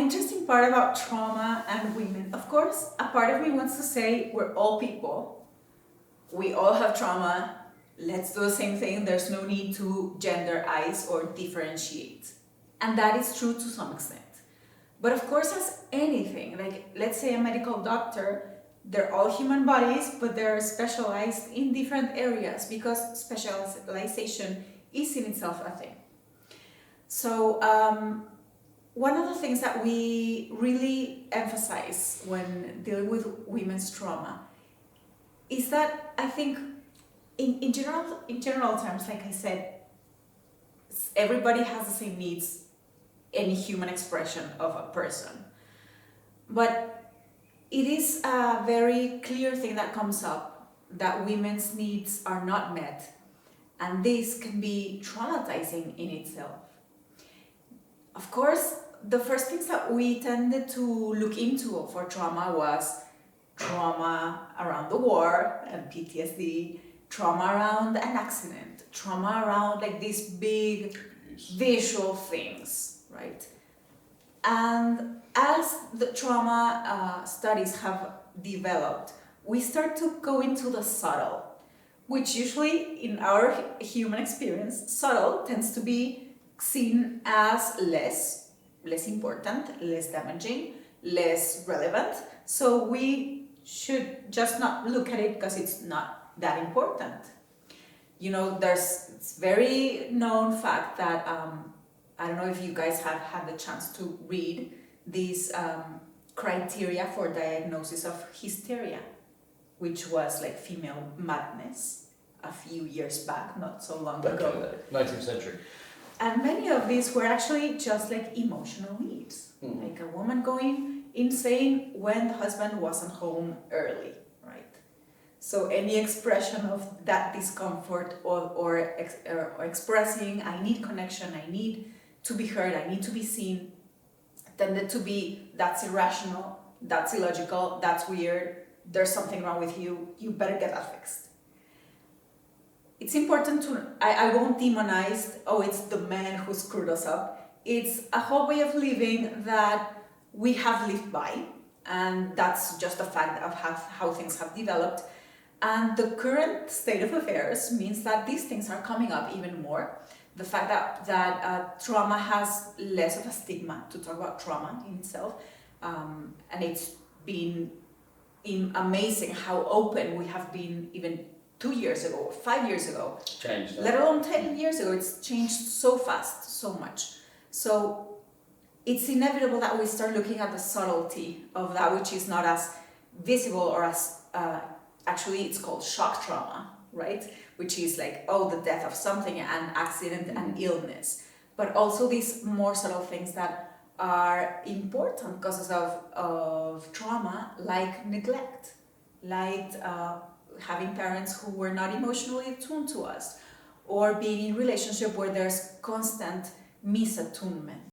interesting part about trauma and women, of course, a part of me wants to say we're all people. We all have trauma. Let's do the same thing. There's no need to genderize or differentiate. And that is true to some extent. But of course, as anything, like let's say a medical doctor, they're all human bodies, but they're specialized in different areas because specialization is in itself a thing. So one of the things that we really emphasize when dealing with women's trauma is that I think in general terms, like I said, everybody has the same needs, any human expression of a person. But it is a very clear thing that comes up that women's needs are not met, and this can be traumatizing in itself. Of course, the first things that we tended to look into for trauma was trauma around the war and PTSD, trauma around an accident, trauma around like these big visual things, right? And as the trauma studies have developed, we start to go into the subtle, which usually in our human experience, subtle tends to be seen as less important, less damaging, less relevant. So we should just not look at it because it's not that important. You know, it's very known fact that I don't know if you guys have had the chance to read these criteria for diagnosis of hysteria, which was like female madness a few years back, not so long ago. 19th century. And many of these were actually just like emotional needs, like a woman going insane when the husband wasn't home early, right? So any expression of that discomfort or expressing, I need connection, I need to be heard, I need to be seen, tended to be, that's irrational, that's illogical, that's weird, there's something wrong with you, you better get that fixed. It's important to, I won't demonize, it's the man who screwed us up. It's a whole way of living that we have lived by, and that's just a fact of how things have developed. And the current state of affairs means that these things are coming up even more. The fact that trauma has less of a stigma to talk about trauma in itself, and it's been amazing how open we have been even 2 years ago, 5 years ago, changed, let alone 10 years ago. It's changed so fast, so much. So it's inevitable that we start looking at the subtlety of that which is not as visible or as, actually it's called shock trauma, right? Which is like, the death of something, an accident, an illness. But also these more subtle things that are important causes of trauma, like neglect, like having parents who were not emotionally attuned to us, or being in a relationship where there's constant misattunement.